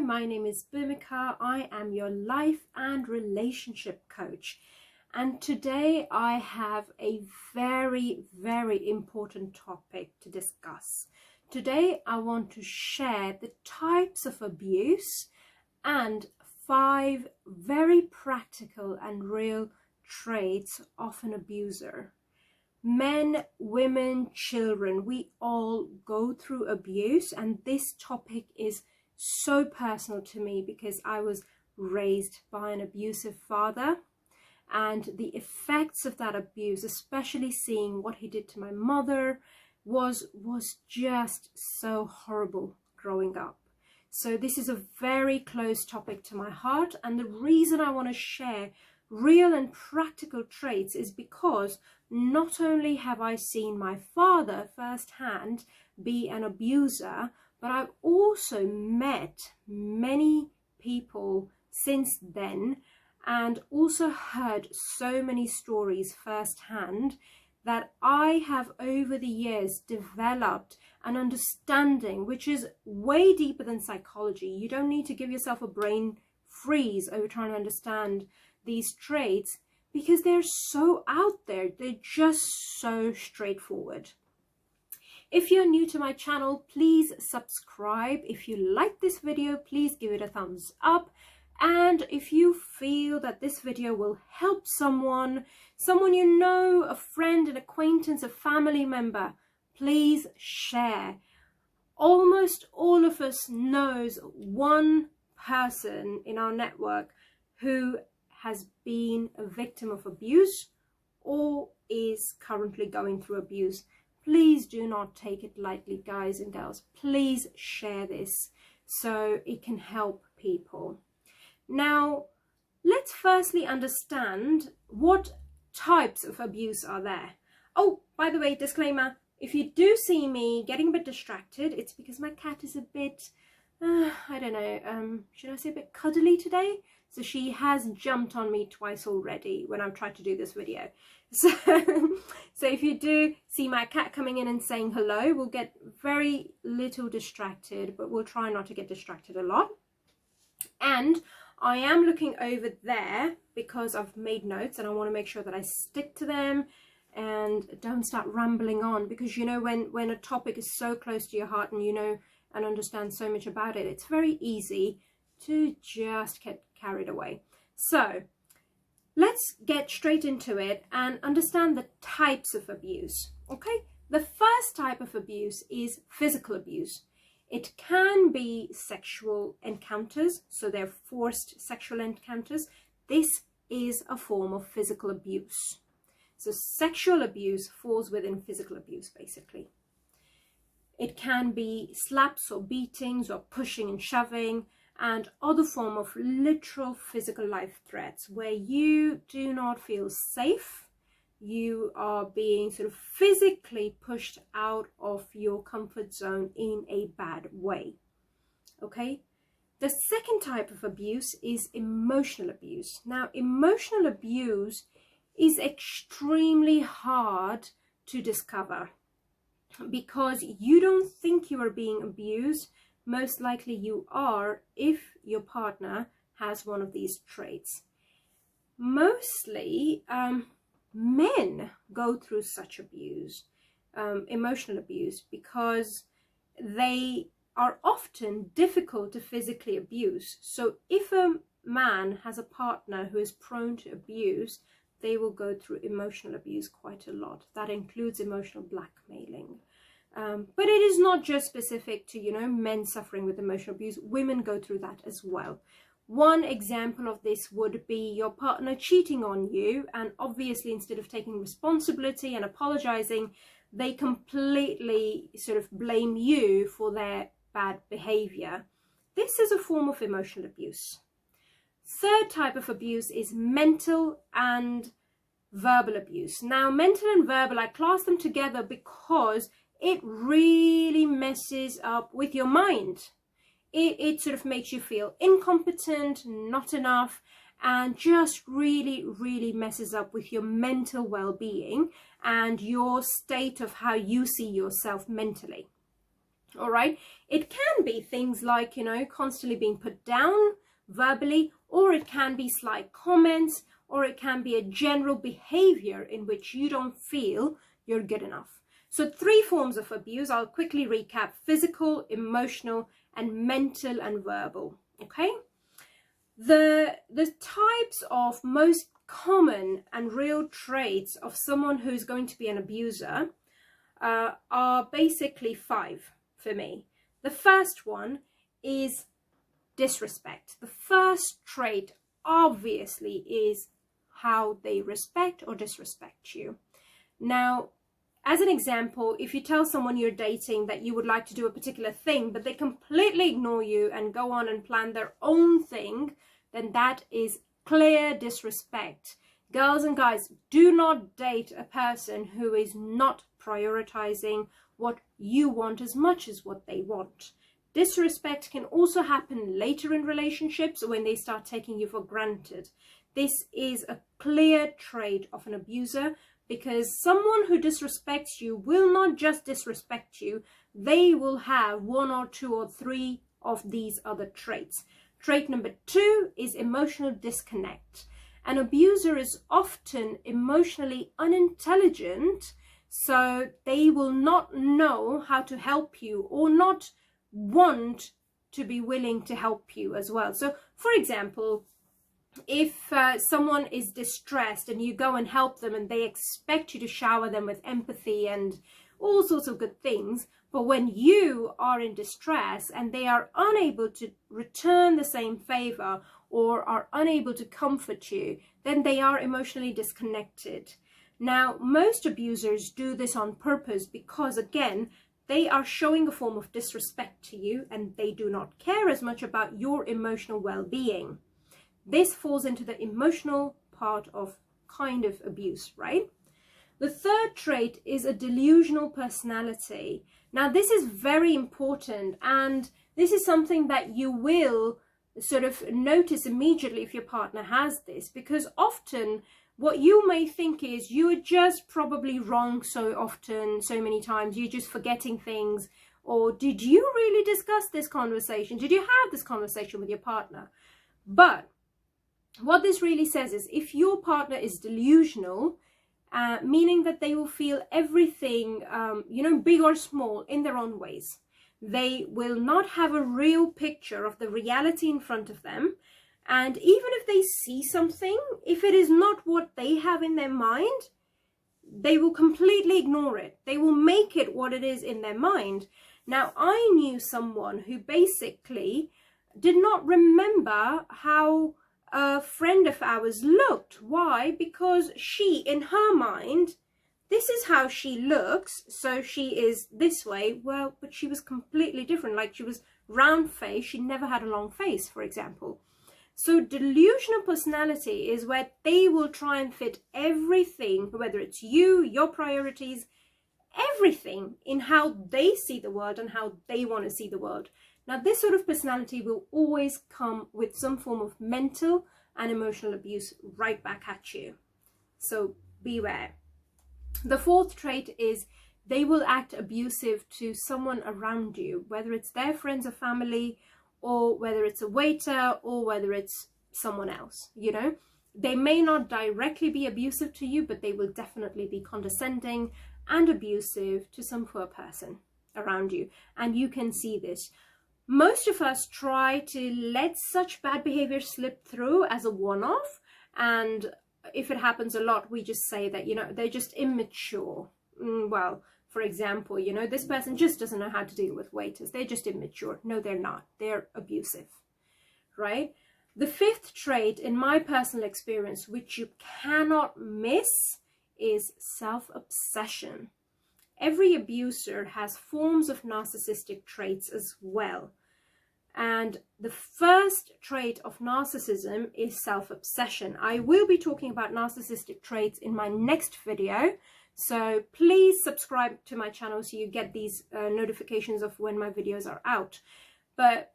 my name is Bhumika. I am your life and relationship coach. And today I have a very, very important topic to discuss. Today I want to share the types of abuse and 5 very practical and real traits of an abuser. Men, women, children, we all go through abuse, and this topic is so personal to me because I was raised by an abusive father, and the effects of that abuse, especially seeing what he did to my mother, was just so horrible growing up. So this is a very close topic to my heart, and the reason I want to share real and practical traits is because not only have I seen my father firsthand be an abuser, but I've also met many people since then and also heard so many stories firsthand that I have over the years developed an understanding which is way deeper than psychology. You don't need to give yourself a brain freeze over trying to understand these traits because they're so out there. They're just so straightforward. If you're new to my channel, please subscribe. If you like this video, please give it a thumbs up. And if you feel that this video will help someone you know, a friend, an acquaintance, a family member, please share. Almost all of us knows one person in our network who has been a victim of abuse or is currently going through abuse. Please do not take it lightly, guys and girls. Please share this so it can help people. Now, let's firstly understand what types of abuse are there. Oh, by the way, disclaimer, if you do see me getting a bit distracted, it's because my cat is a bit, I don't know, should I say a bit cuddly today? So she has jumped on me twice already when I've tried to do this video. So if you do see my cat coming in and saying hello, we'll get very little distracted, but we'll try not to get distracted a lot. And I am looking over there because I've made notes and I want to make sure that I stick to them and don't start rambling on, because you know when a topic is so close to your heart and you know and understand so much about it, it's very easy to just get carried away. So let's get straight into it and understand the types of abuse. Okay, the first type of abuse is physical abuse. It can be sexual encounters, so they're forced sexual encounters. This is a form of physical abuse. So sexual abuse falls within physical abuse, basically. It can be slaps or beatings or pushing and shoving, and other form of literal physical life threats where you do not feel safe. You are being sort of physically pushed out of your comfort zone in a bad way. Okay? The second type of abuse is emotional abuse. Now, emotional abuse is extremely hard to discover because you don't think you are being abused. Most likely you are if your partner has one of these traits. Mostly men go through such abuse, emotional abuse, because they are often difficult to physically abuse. So if a man has a partner who is prone to abuse, they will go through emotional abuse quite a lot. That includes emotional blackmailing. But it is not just specific to, you know, men suffering with emotional abuse. Women go through that as well. One example of this would be your partner cheating on you, and obviously instead of taking responsibility and apologizing, they completely sort of blame you for their bad behavior. This is a form of emotional abuse. Third type of abuse is mental and verbal abuse. Now, mental and verbal, I class them together because it really messes up with your mind. It sort of makes you feel incompetent, not enough, and just really, really messes up with your mental well-being and your state of how you see yourself mentally. All right. It can be things like, constantly being put down verbally, or it can be slight comments, or it can be a general behavior in which you don't feel you're good enough. So 3 forms of abuse. I'll quickly recap: physical, emotional, and mental and verbal. Okay. The types of most common and real traits of someone who's going to be an abuser are basically 5 for me. The first one is disrespect. The first trait obviously is how they respect or disrespect you. Now, as an example, if you tell someone you're dating that you would like to do a particular thing, but they completely ignore you and go on and plan their own thing, then that is clear disrespect. Girls and guys, do not date a person who is not prioritizing what you want as much as what they want. Disrespect can also happen later in relationships when they start taking you for granted. This is a clear trait of an abuser, because someone who disrespects you will not just disrespect you, they will have 1 or 2 or 3 of these other traits. Trait number 2 is emotional disconnect. An abuser is often emotionally unintelligent, so they will not know how to help you or not want to be willing to help you as well. So, for example, if someone is distressed and you go and help them and they expect you to shower them with empathy and all sorts of good things, but when you are in distress and they are unable to return the same favor or are unable to comfort you, then they are emotionally disconnected. Now, most abusers do this on purpose because, again, they are showing a form of disrespect to you and they do not care as much about your emotional well-being. This falls into the emotional part of kind of abuse, right? The third trait is a delusional personality. Now, this is very important, and this is something that you will sort of notice immediately if your partner has this, because often what you may think is you're just probably wrong so often, so many times, you're just forgetting things, or did you really discuss this conversation? Did you have this conversation with your partner? But what this really says is if your partner is delusional, meaning that they will feel everything, big or small, in their own ways. They will not have a real picture of the reality in front of them. And even if they see something, if it is not what they have in their mind, they will completely ignore it. They will make it what it is in their mind. Now, I knew someone who basically did not remember how a friend of ours looked. Why? Because she, in her mind, this is how she looks, so she is this way. Well, but she was completely different. Like, she was round face, she never had a long face, for example. So delusional personality is where they will try and fit everything, whether it's you, your priorities, everything in how they see the world and how they want to see the world. Now, this sort of personality will always come with some form of mental and emotional abuse right back at you. So beware. The fourth trait is they will act abusive to someone around you, whether it's their friends or family, or whether it's a waiter, or whether it's someone else, They may not directly be abusive to you, but they will definitely be condescending and abusive to some poor person around you. And you can see this. Most of us try to let such bad behavior slip through as a one-off. And if it happens a lot, we just say that, they're just immature. Well, for example, this person just doesn't know how to deal with waiters. They're just immature. No, they're not. They're abusive, right? The fifth trait, in my personal experience, which you cannot miss, is self-obsession. Every abuser has forms of narcissistic traits as well. And the first trait of narcissism is self-obsession. I will be talking about narcissistic traits in my next video. So please subscribe to my channel so you get these notifications of when my videos are out. But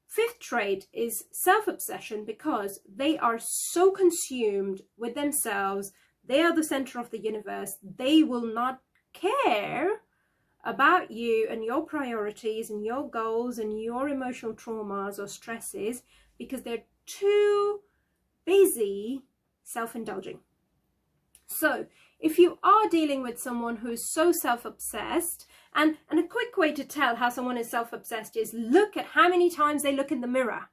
fifth trait is self-obsession, because they are so consumed with themselves. They are the center of the universe. They will not care about you and your priorities and your goals and your emotional traumas or stresses because they're too busy self-indulging. So if you are dealing with someone who's so self-obsessed, and a quick way to tell how someone is self-obsessed is look at how many times they look in the mirror.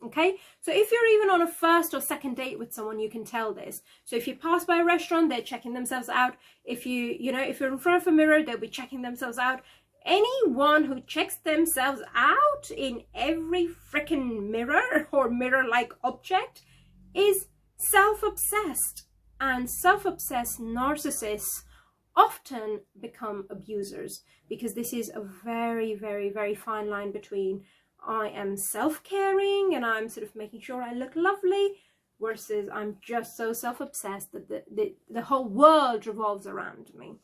Okay, so if you're even on a first or second date with someone, you can tell this. So if you pass by a restaurant, they're checking themselves out. If if you're in front of a mirror, they'll be checking themselves out. Anyone who checks themselves out in every freaking mirror or mirror-like object is self-obsessed. And self-obsessed narcissists often become abusers, because this is a very, very, very fine line between I am self-caring and I'm sort of making sure I look lovely versus I'm just so self-obsessed that the whole world revolves around me.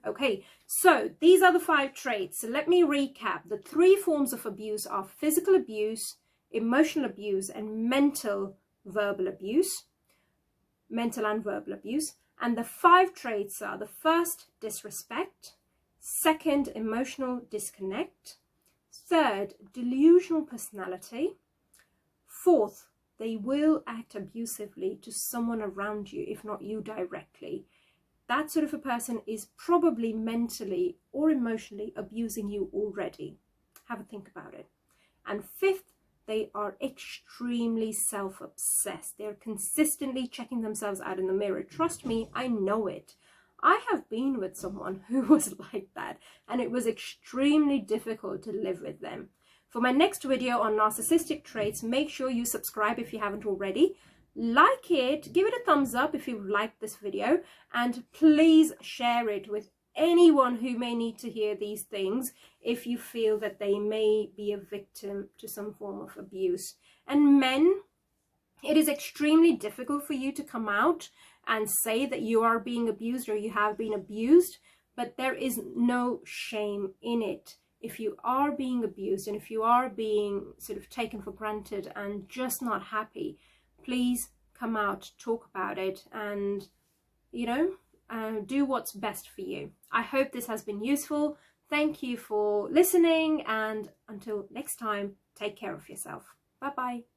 Okay, so these are the 5 traits. So let me recap. The 3 forms of abuse are physical abuse, emotional abuse, and mental and verbal abuse. And the 5 traits are: the first, disrespect; second, emotional disconnect; third, delusional personality; fourth, they will act abusively to someone around you, if not you directly. That sort of a person is probably mentally or emotionally abusing you already. Have a think about it. And fifth, they are extremely self-obsessed. They're consistently checking themselves out in the mirror. Trust me, I know it. I have been with someone who was like that, and it was extremely difficult to live with them. For my next video on narcissistic traits, make sure you subscribe if you haven't already. Like it, give it a thumbs up if you liked this video, and please share it with anyone who may need to hear these things if you feel that they may be a victim to some form of abuse. And men, it is extremely difficult for you to come out and say that you are being abused or you have been abused, but there is no shame in it. If you are being abused and if you are being sort of taken for granted and just not happy, please come out, talk about it, and do what's best for you. I hope this has been useful. Thank you for listening, and until next time, take care of yourself. Bye bye.